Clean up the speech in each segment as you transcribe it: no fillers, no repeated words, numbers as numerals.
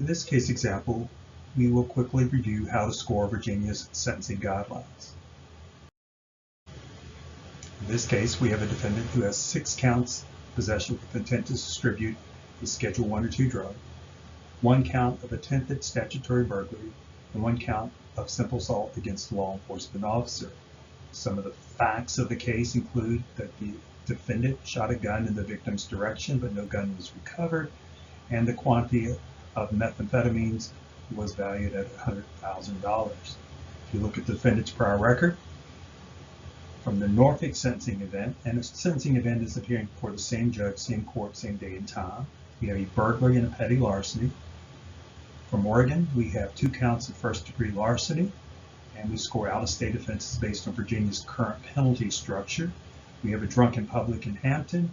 In this case example, we will quickly review how to score Virginia's sentencing guidelines. In this case, we have a defendant who has 6 counts possession with intent to distribute a Schedule 1 or 2 drug, 1 count of attempted statutory burglary, and 1 count of simple assault against a law enforcement officer. Some of the facts of the case include that the defendant shot a gun in the victim's direction, but no gun was recovered, and the quantity of methamphetamines was valued at $100,000. If you look at the defendant's prior record from the Norfolk sentencing event, and the sentencing event is appearing before the same judge, same court, same day and time. We have a burglary and a petty larceny. From Oregon, we have 2 counts of first-degree larceny, and we score out-of-state offenses based on Virginia's current penalty structure. We have a drunk in public in Hampton,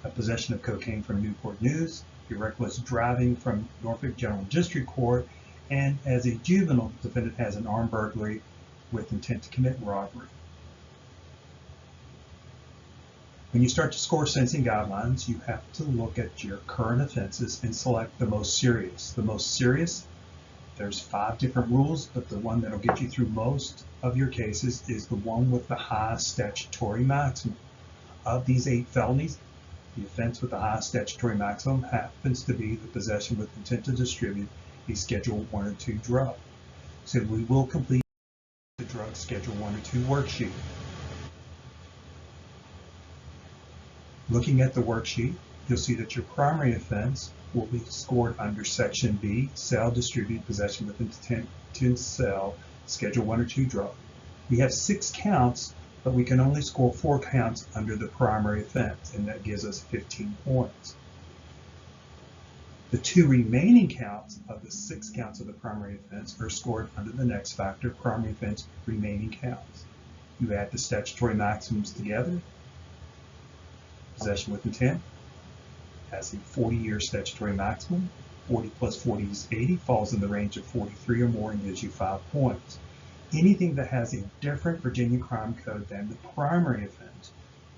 a possession of cocaine from Newport News, a reckless driving from Norfolk General District Court, and as a juvenile, the defendant has an armed burglary with intent to commit robbery. When you start to score sentencing guidelines, you have to look at your current offenses and select the most serious. The most serious, there's 5 different rules, but the one that'll get you through most of your cases is the one with the highest statutory maximum. Of these 8 felonies, the offense with the highest statutory maximum happens to be the possession with intent to distribute a Schedule 1 or 2 drug. So we will complete the drug Schedule 1 or 2 worksheet. Looking at the worksheet, you'll see that your primary offense will be scored under Section B, sell, distribute, possession with intent to sell, Schedule 1 or 2 drug. We have 6 counts, but we can only score 4 counts under the primary offense, and that gives us 15 points. The 2 remaining counts of the 6 counts of the primary offense are scored under the next factor, primary offense remaining counts. You add the statutory maximums together. Possession with intent has a 40-year statutory maximum. 40 plus 40 is 80, falls in the range of 43 or more and gives you 5 points. Anything that has a different Virginia crime code than the primary offense,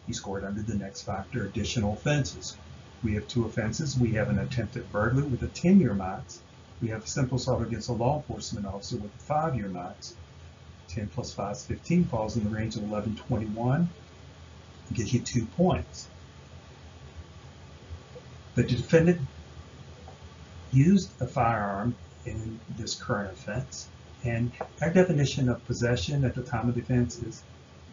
you score it under the next factor, additional offenses. We have 2 offenses. We have an attempted burglary with a 10-year max. We have simple assault against a law enforcement officer with a 5-year max. 10 plus 5 is 15, falls in the range of 1121, gives you 2 points. The defendant used a firearm in this current offense, and our definition of possession at the time of the offense is,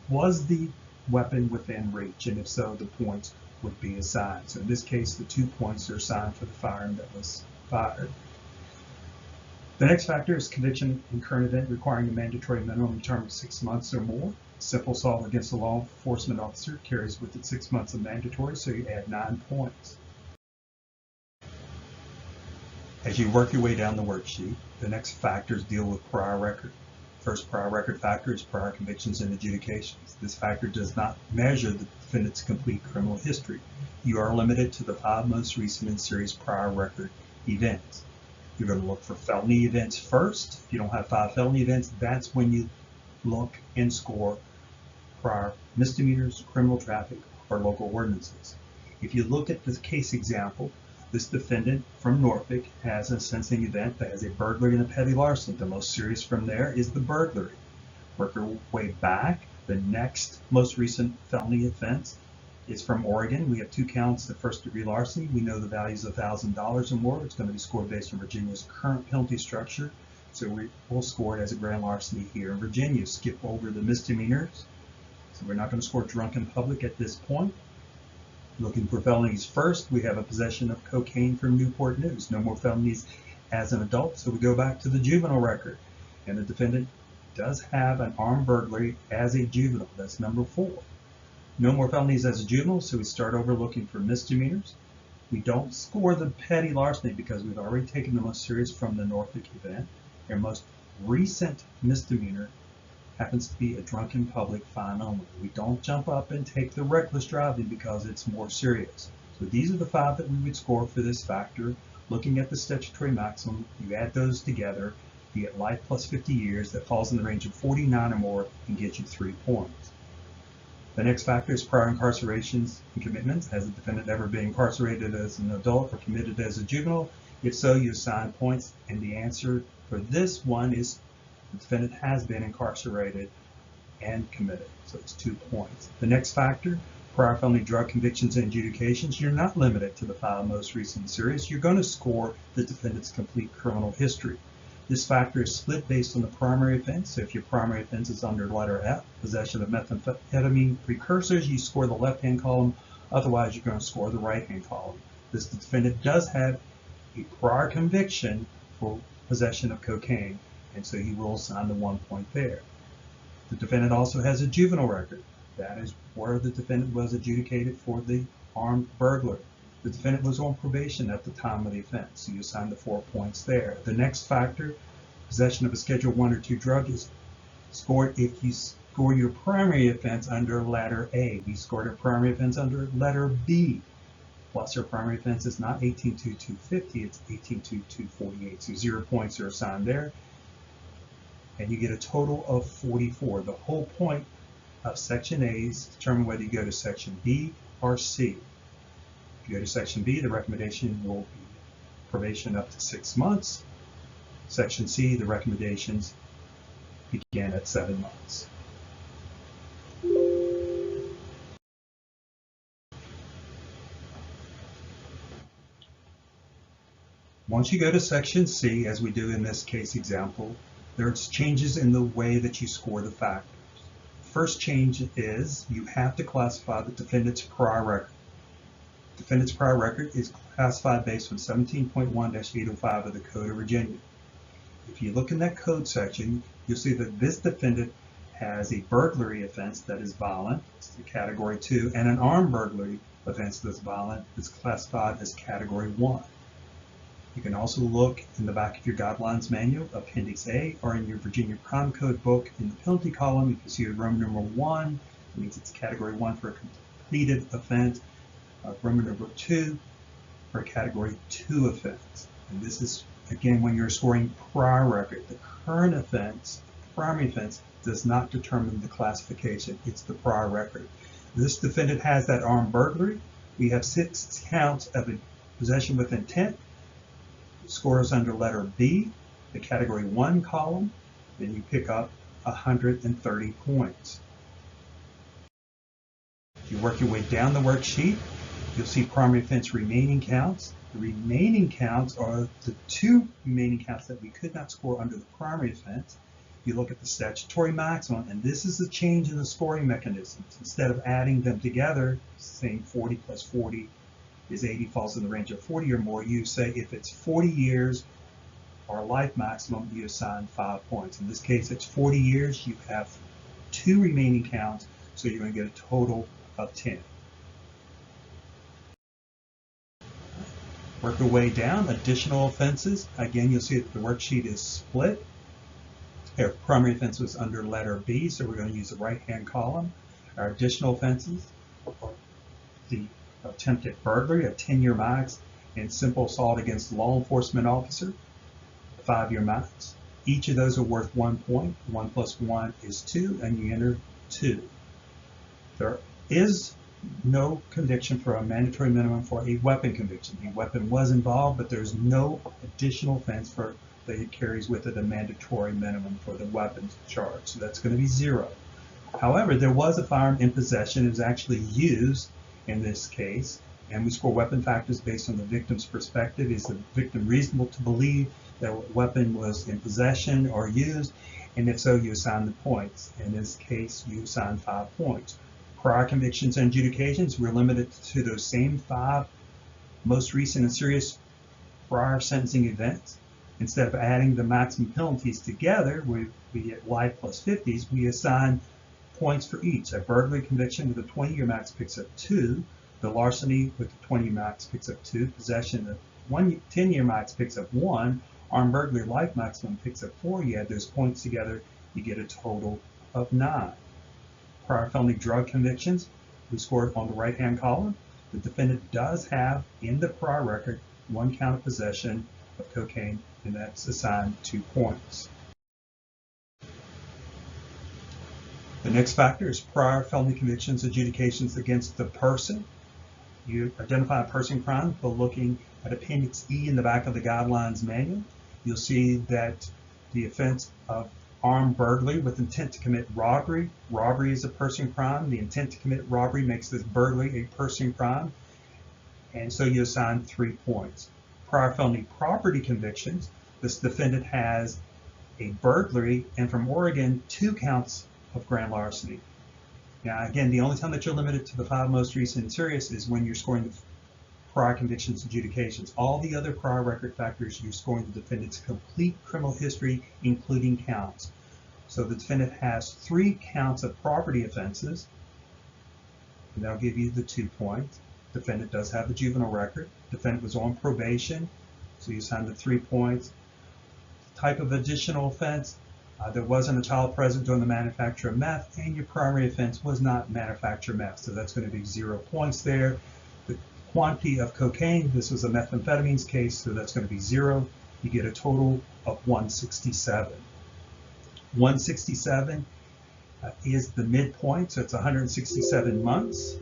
was the weapon within reach, and if so, the points would be assigned. So in this case, the 2 points are assigned for the firearm that was fired. The next factor is conviction in current event requiring a mandatory minimum term of 6 months or more. Simple assault against a law enforcement officer carries with it 6 months of mandatory, so you add 9 points. As you work your way down the worksheet, the next factors deal with prior record. First prior record factor is prior convictions and adjudications. This factor does not measure the defendant's complete criminal history. You are limited to the 5 most recent and serious prior record events. You're going to look for felony events first. If you don't have 5 felony events, that's when you look and score prior misdemeanors, criminal traffic, or local ordinances. If you look at the case example, this defendant from Norfolk has a sentencing event that has a burglary and a petty larceny. The most serious from there is the burglary. Work our way back. The next most recent felony offense is from Oregon. We have 2 counts of first-degree larceny. We know the value is $1,000 or more. It's going to be scored based on Virginia's current penalty structure. So we will score it as a grand larceny here in Virginia. Skip over the misdemeanors. So we're not going to score drunk in public at this point. Looking for felonies first, we have a possession of cocaine from Newport News. No more felonies as an adult, so we go back to the juvenile record. And the defendant does have an armed burglary as a juvenile. That's number 4. No more felonies as a juvenile, so we start over looking for misdemeanors. We don't score the petty larceny because we've already taken the most serious from the Norfolk event. Our most recent misdemeanor happens to be a drunk in public fine only. We don't jump up and take the reckless driving because it's more serious. So these are the 5 that we would score for this factor. Looking at the statutory maximum, you add those together, you get life plus 50 years. That falls in the range of 49 or more and gets you 3 points. The next factor is prior incarcerations and commitments. Has the defendant ever been incarcerated as an adult or committed as a juvenile? If so, you assign points, and the answer for this one is the defendant has been incarcerated and committed, so it's 2 points. The next factor, prior felony drug convictions and adjudications, you're not limited to the 5 most recent and serious. You're going to score the defendant's complete criminal history. This factor is split based on the primary offense. So if your primary offense is under letter F, possession of methamphetamine precursors, you score the left-hand column. Otherwise, you're going to score the right-hand column. This defendant does have a prior conviction for possession of cocaine, and so he will assign the 1 point there. The defendant also has a juvenile record. That is where the defendant was adjudicated for the armed burglary. The defendant was on probation at the time of the offense, so you assign the 4 points there. The next factor, possession of a Schedule 1 or 2 drug, is scored if you score your primary offense under letter A. We scored our primary offense under letter B. Plus, our primary offense is not 18-2-250, it's 18-2-248. So 0 points are assigned there. And you get a total of 44. The whole point of Section A is to determine whether you go to Section B or C. If you go to Section B, the recommendation will be probation up to 6 months. Section C, the recommendations begin at 7 months. Once you go to Section C, as we do in this case example, there's changes in the way that you score the factors. First change is you have to classify the defendant's prior record. Defendant's prior record is classified based on 17.1-805 of the Code of Virginia. If you look in that code section, you'll see that this defendant has a burglary offense that is violent, it's the Category 2, and an armed burglary offense that's violent is classified as Category 1. You can also look in the back of your guidelines manual, Appendix A, or in your Virginia Crime Code book in the penalty column. You can see Roman numeral 1, it means it's Category 1 for a completed offense. Roman number 2 for a Category 2 offense. And this is, again, when you're scoring prior record. The current offense, primary offense, does not determine the classification. It's the prior record. This defendant has that armed burglary. We have 6 counts of possession with intent. Scores under letter B, the Category 1 column, then you pick up 130 points. If you work your way down the worksheet, you'll see primary offense remaining counts. The remaining counts are the 2 remaining counts that we could not score under the primary offense. You look at the statutory maximum, and this is a change in the scoring mechanisms. Instead of adding them together, saying 40 plus 40 is 80, falls in the range of 40 or more, you say if it's 40 years or life maximum, you assign 5 points. In this case, it's 40 years, you have 2 remaining counts, so you're going to get a total of 10. Work your way down, additional offenses. Again, you'll see that the worksheet is split. Our primary offense was under letter B, so we're going to use the right-hand column. Our additional offenses are the attempted burglary, a 10-year max, and simple assault against a law enforcement officer, a 5-year max. Each of those are worth 1 point. 1 plus 1 is 2, and you enter 2. There is no conviction for a mandatory minimum for a weapon conviction. A weapon was involved, but there's no additional offense for that it carries with it a mandatory minimum for the weapons charge. So that's going to be 0. However, there was a firearm in possession. It was actually used in this case, and we score weapon factors based on the victim's perspective. Is the victim reasonable to believe that a weapon was in possession or used? And if so, you assign the points. In this case, you assign 5 points. Prior convictions and adjudications, we're limited to those same 5 most recent and serious prior sentencing events. Instead of adding the maximum penalties together, we get life plus 50s, we assign points for each. A burglary conviction with a 20-year max picks up 2. The larceny with a 20-year max picks up 2. Possession of 10-year max picks up 1. Armed burglary life maximum picks up 4. You add those points together, you get a total of 9. Prior felony drug convictions, we scored on the right-hand column. The defendant does have in the prior record 1 count of possession of cocaine, and that's assigned 2 points. The next factor is prior felony convictions, adjudications against the person. You identify a person crime by looking at Appendix E in the back of the guidelines manual. You'll see that the offense of armed burglary with intent to commit robbery. Robbery is a person crime. The intent to commit robbery makes this burglary a person crime. And so you assign 3 points. Prior felony property convictions. This defendant has a burglary and from Oregon 2 counts of grand larceny. Now, again, the only time that you're limited to the 5 most recent and serious is when you're scoring the prior convictions adjudications. All the other prior record factors, you're scoring the defendant's complete criminal history, including counts. So the defendant has 3 counts of property offenses, and that'll give you the 2 points. Defendant does have a juvenile record. Defendant was on probation, so you assign the 3 points. Type of additional offense, there wasn't a child present during the manufacture of meth, and your primary offense was not manufacture meth, so that's going to be 0 points there. The quantity of cocaine, this was a methamphetamines case, so that's going to be 0. You get a total of 167. 167 is the midpoint, so it's 167 months.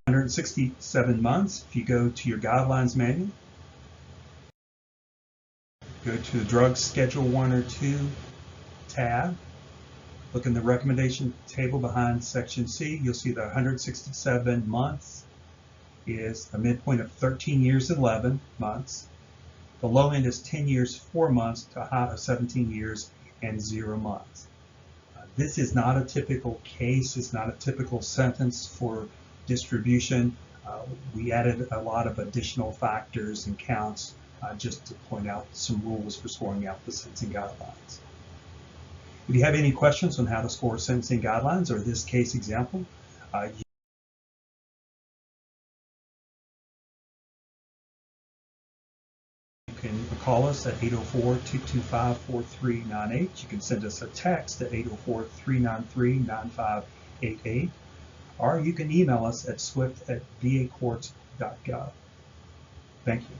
167 months, if you go to your guidelines manual, go to the drug schedule 1 or 2 tab, look in the recommendation table behind section C, you'll see that 167 months is a midpoint of 13 years 11 months. The low end is 10 years 4 months to a high of 17 years and 0 months. This is not a typical case, it's not a typical sentence for distribution. We added a lot of additional factors and counts just to point out some rules for scoring out the sentencing guidelines. If you have any questions on how to score sentencing guidelines or this case example, you can call us at 804-225-4398. You can send us a text at 804-393-9588. Or you can email us at swift@vacourts.gov. Thank you.